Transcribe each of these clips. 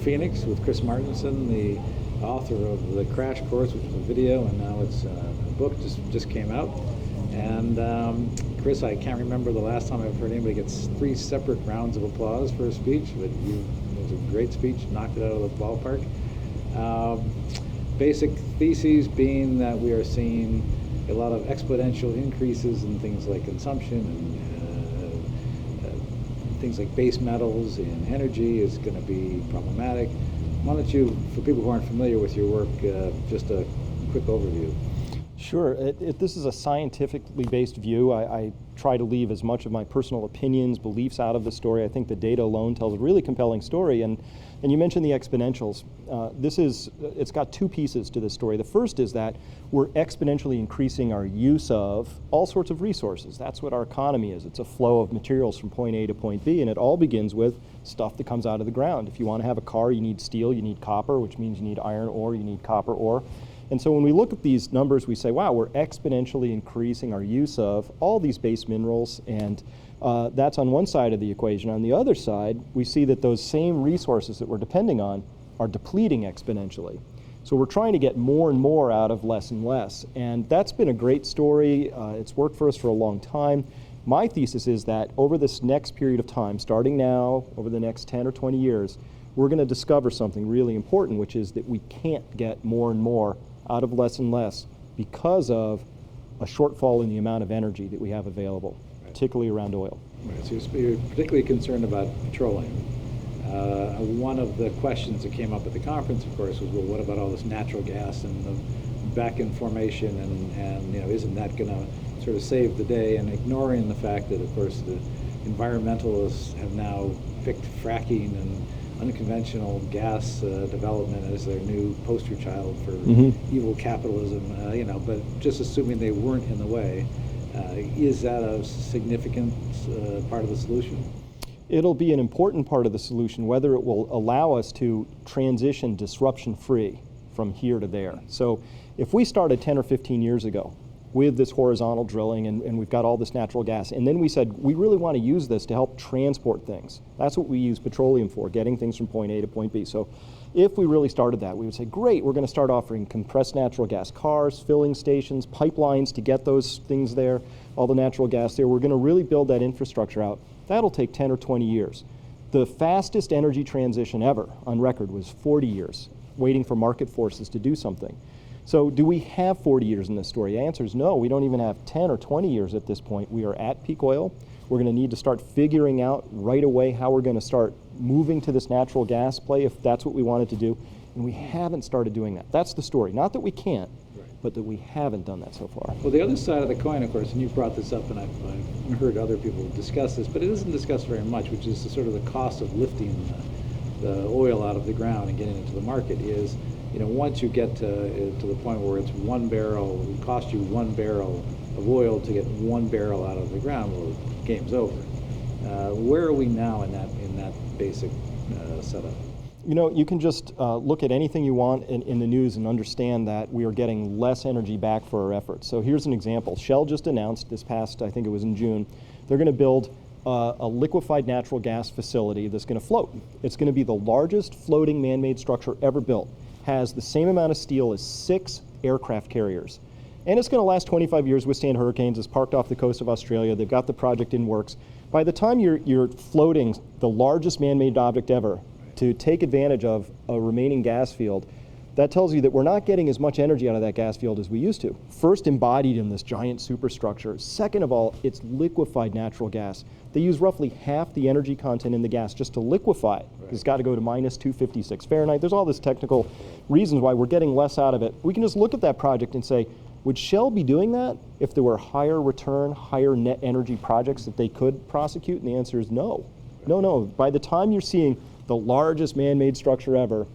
Phoenix with Chris Martenson, the author of The Crash Course, which was a video, and now it's a book just came out. And Chris, I can't remember the last time I've heard anybody get 3 separate rounds of applause for a speech, but it was a great speech, knocked it out of the ballpark. Basic theses being that we are seeing a lot of exponential increases in things like consumption and things like base metals and energy is going to be problematic. Why don't you, for people who aren't familiar with your work, just a quick overview? Sure. This is a scientifically based view. I try to leave as much of my personal opinions, beliefs out of the story. I think the data alone tells a really compelling story. And you mentioned the exponentials. It's got 2 pieces to this story. The first is that we're exponentially increasing our use of all sorts of resources. That's what our economy is. It's a flow of materials from point A to point B, and it all begins with stuff that comes out of the ground. If you want to have a car, you need steel, you need copper, which means you need iron ore, you need copper ore. And so when we look at these numbers, we say, wow, we're exponentially increasing our use of all these base minerals, and that's on one side of the equation. On the other side, we see that those same resources that we're depending on are depleting exponentially. So we're trying to get more and more out of less and less. And that's been a great story. It's worked for us for a long time. My thesis is that over this next period of time, starting now, over the next 10 or 20 years, we're going to discover something really important, which is that we can't get more and more out of less and less because of a shortfall in the amount of energy that we have available, particularly around oil. Right. So you're particularly concerned about petroleum. One of the questions that came up at the conference, of course, was, well, what about all this natural gas and the back-end formation, and isn't that going to sort of save the day? And ignoring the fact that, of course, the environmentalists have now picked fracking and unconventional gas development as their new poster child for evil capitalism, but just assuming they weren't in the way, is that a significant part of the solution? It'll be an important part of the solution, whether it will allow us to transition disruption-free from here to there. So if we started 10 or 15 years ago with this horizontal drilling and we've got all this natural gas, and then we said we really want to use this to help transport things. That's what we use petroleum for, getting things from point A to point B. So if we really started that, we would say, great, we're going to start offering compressed natural gas cars, filling stations, pipelines to get those things there, all the natural gas there. We're going to really build that infrastructure out. That'll take 10 or 20 years. The fastest energy transition ever on record was 40 years, waiting for market forces to do something. So do we have 40 years in this story? The answer is no. We don't even have 10 or 20 years at this point. We are at peak oil. We're going to need to start figuring out right away how we're going to start moving to this natural gas play if that's what we wanted to do. And we haven't started doing that. That's the story. Not that we can't, but that we haven't done that so far. Well, the other side of the coin, of course, and you brought this up, and I've heard other people discuss this, but it isn't discussed very much, which is the cost of lifting the oil out of the ground and getting it to the market is, once you get to the point where it's 1 barrel, it costs you 1 barrel of oil to get 1 barrel out of the ground, well, game's over. Where are we now in that basic setup? You can just look at anything you want in the news and understand that we are getting less energy back for our efforts. So here's an example. Shell just announced this past, I think it was in June, they're going to build a liquefied natural gas facility that's going to float. It's going to be the largest floating man-made structure ever built. Has the same amount of steel as 6 aircraft carriers. And it's going to last 25 years, withstand hurricanes. It's parked off the coast of Australia. They've got the project in works. By the time you're floating the largest man-made object ever to take advantage of a remaining gas field, that tells you that we're not getting as much energy out of that gas field as we used to. First, embodied in this giant superstructure. Second of all, it's liquefied natural gas. They use roughly half the energy content in the gas just to liquefy it. It's got to go to minus 256 Fahrenheit. There's all this technical reasons why we're getting less out of it. We can just look at that project and say, would Shell be doing that if there were higher return, higher net energy projects that they could prosecute? And the answer is no. No. By the time you're seeing the largest man-made structure ever,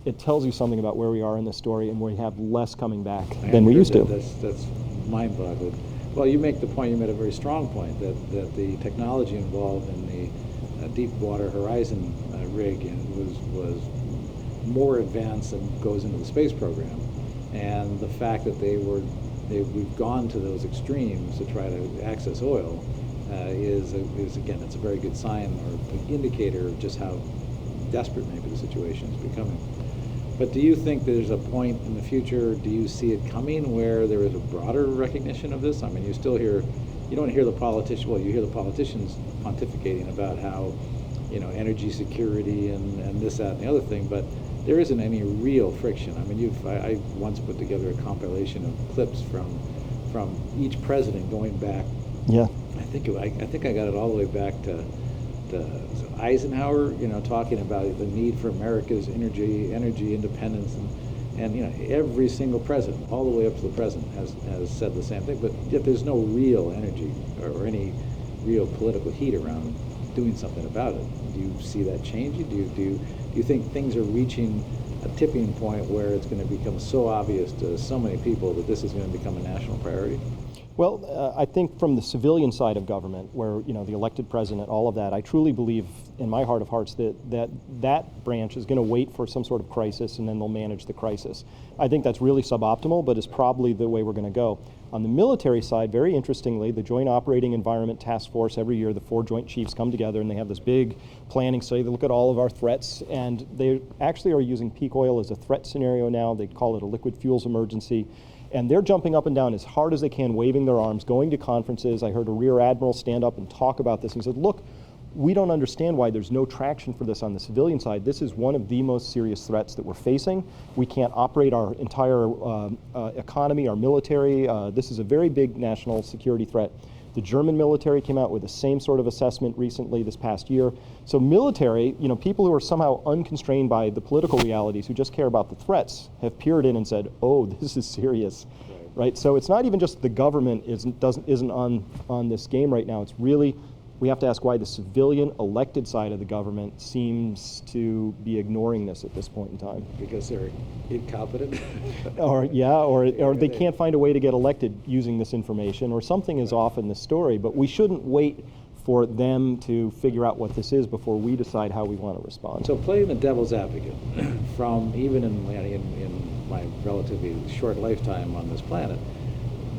it tells you something about where we are in this story, and we have less coming back than we used to. That's mind-boggling. Well, you make the point, you made a very strong point, that the technology involved in the Deepwater Horizon rig was more advanced than goes into the space program. And the fact that we've gone to those extremes to try to access oil is again, it's a very good sign or indicator of just how desperate maybe the situation is becoming. But do you think there's a point in the future, do you see it coming where there is a broader recognition of this? I mean, you still hear, you don't hear the politicians, well, you hear the politicians pontificating about how, you know, energy security and this, that, and the other thing, but there isn't any real friction. I mean, I once put together a compilation of clips from each president going back. Yeah. I think I got it all the way back to Eisenhower, you know, talking about the need for America's energy independence, and you know, every single president, all the way up to the present, has said the same thing. But yet, there's no real energy or any real political heat around doing something about it. Do you see that changing? Do you think things are reaching a tipping point where it's going to become so obvious to so many people that this is going to become a national priority? Well, I think from the civilian side of government, where, you know, the elected president, all of that, I truly believe in my heart of hearts that branch is going to wait for some sort of crisis and then they'll manage the crisis. I think that's really suboptimal, but is probably the way we're going to go. On the military side, very interestingly, the Joint Operating Environment Task Force, every year the 4 Joint Chiefs come together and they have this big planning study. They look at all of our threats, and they actually are using peak oil as a threat scenario now. They call it a liquid fuels emergency. And they're jumping up and down as hard as they can, waving their arms, going to conferences. I heard a Rear Admiral stand up and talk about this. He said, look, we don't understand why there's no traction for this on the civilian side. This is one of the most serious threats that we're facing. We can't operate our entire economy, our military. This is a very big national security threat. The German military came out with the same sort of assessment recently this past year. So military, you know, people who are somehow unconstrained by the political realities, who just care about the threats, have peered in and said, oh, this is serious, right? So it's not even just the government isn't on this game right now. It's really, we have to ask why the civilian elected side of the government seems to be ignoring this at this point in time. Because they're incompetent? or they can't find a way to get elected using this information, or something is off in the story. But we shouldn't wait for them to figure out what this is before we decide how we want to respond. So playing the devil's advocate, from even in my relatively short lifetime on this planet,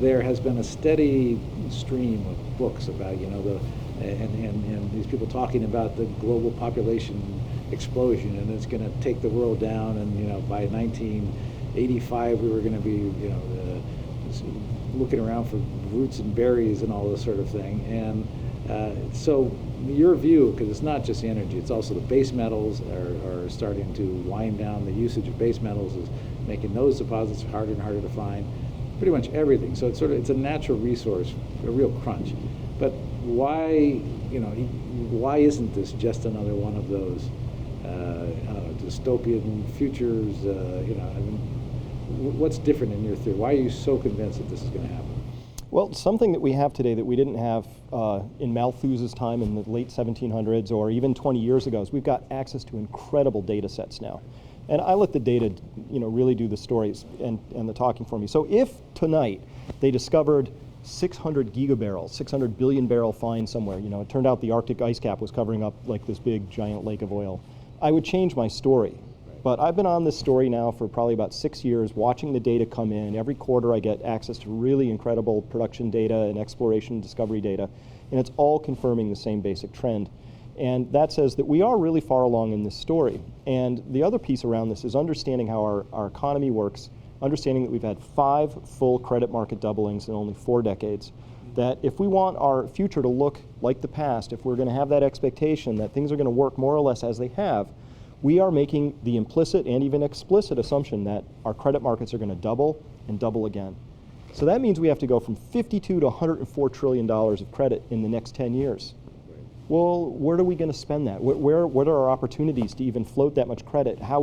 there has been a steady stream of books about, you know, and these people talking about the global population explosion, and it's going to take the world down, and, you know, by 1985 we were going to be, you know, looking around for roots and berries and all this sort of thing. And so your view, because it's not just the energy, it's also the base metals are starting to wind down. The usage of base metals is making those deposits harder and harder to find. Pretty much everything. So it's a natural resource, a real crunch. But why, you know, why isn't this just another one of those, I don't know, dystopian futures? You know, I mean, what's different in your theory? Why are you so convinced that this is going to happen? Well, something that we have today that we didn't have in Malthus's time in the late 1700s or even 20 years ago is we've got access to incredible data sets now. And I let the data, you know, really do the stories and the talking for me. So if tonight they discovered 600 gigabarrels, 600 billion barrel find somewhere, you know, it turned out the Arctic ice cap was covering up like this big giant lake of oil, I would change my story. But I've been on this story now for probably about 6 years, watching the data come in. Every quarter I get access to really incredible production data and exploration and discovery data, and it's all confirming the same basic trend. And that says that we are really far along in this story. And the other piece around this is understanding how our economy works, understanding that we've had 5 full credit market doublings in only 4 decades, that if we want our future to look like the past, if we're going to have that expectation that things are going to work more or less as they have, we are making the implicit and even explicit assumption that our credit markets are going to double and double again. So that means we have to go from $52 to $104 trillion of credit in the next 10 years. Well, where are we going to spend that? What are our opportunities to even float that much credit? How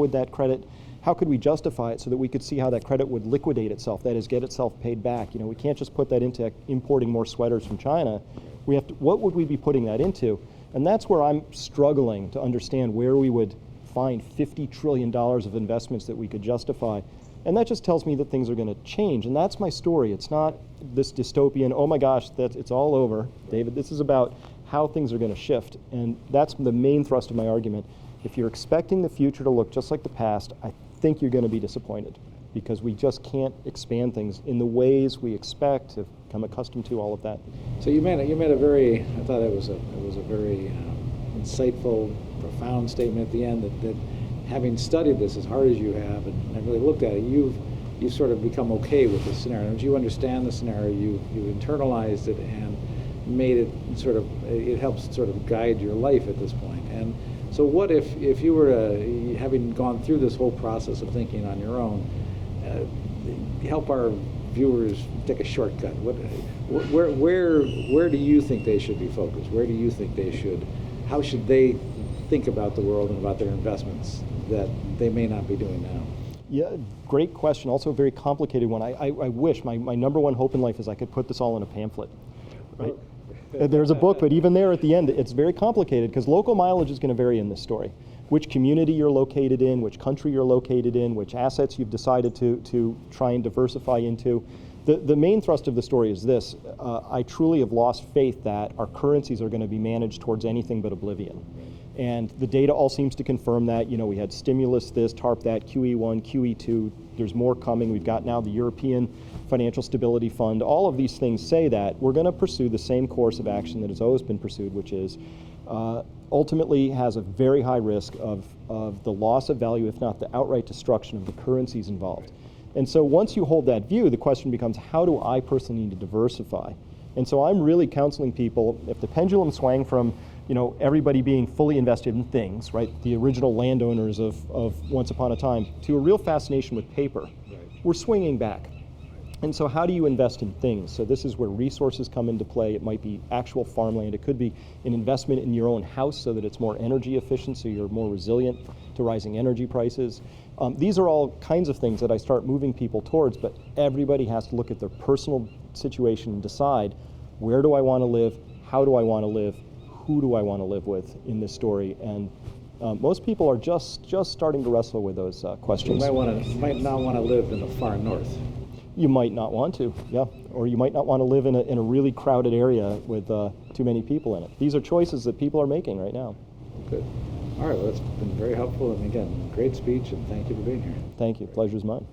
could we justify it so that we could see how that credit would liquidate itself, that is, get itself paid back? You know, we can't just put that into importing more sweaters from China. We have to, what would we be putting that into? And that's where I'm struggling to understand where we would find $50 trillion of investments that we could justify. And that just tells me that things are going to change. And that's my story. It's not this dystopian, oh my gosh, it's all over, David. This is about how things are going to shift. And that's the main thrust of my argument. If you're expecting the future to look just like the past, I think you're going to be disappointed, because we just can't expand things in the ways we expect, to become accustomed to, all of that. So you made a very, I thought it was a very insightful, profound statement at the end that having studied this as hard as you have and really looked at it, you've sort of become okay with the scenario. As you understand the scenario, you've internalized it and made it sort of, it helps sort of guide your life at this point. And so what if you were having gone through this whole process of thinking on your own, help our viewers take a shortcut. Where do you think they should be focused? Where do you think they should, how should they think about the world and about their investments that they may not be doing now? Yeah, great question. Also a very complicated one. I wish, my number one hope in life is I could put this all in a pamphlet, right? There's a book, but even there at the end, it's very complicated because local mileage is going to vary in this story. Which community you're located in, which country you're located in, which assets you've decided to try and diversify into. The main thrust of the story is this. I truly have lost faith that our currencies are going to be managed towards anything but oblivion. And the data all seems to confirm that. You know, we had stimulus this, TARP that, QE1, QE2. There's more coming. We've got now the European Financial Stability Fund. All of these things say that we're going to pursue the same course of action that has always been pursued, which is ultimately has a very high risk of the loss of value, if not the outright destruction of the currencies involved. And so once you hold that view, the question becomes, how do I personally need to diversify? And so I'm really counseling people, if the pendulum swang from everybody being fully invested in things, right, the original landowners of once upon a time, to a real fascination with paper, right, we're swinging back. And so how do you invest in things? So this is where resources come into play. It might be actual farmland. It could be an investment in your own house so that it's more energy efficient, so you're more resilient to rising energy prices. These are all kinds of things that I start moving people towards, but everybody has to look at their personal situation and decide, where do I want to live? How do I want to live? Who do I want to live with in this story? And most people are just starting to wrestle with those questions. You might not want to live in the far north. You might not want to, yeah. Or you might not want to live in a really crowded area with too many people in it. These are choices that people are making right now. Good. All right, well, that's been very helpful. And again, great speech, and thank you for being here. Thank you. Pleasure's mine.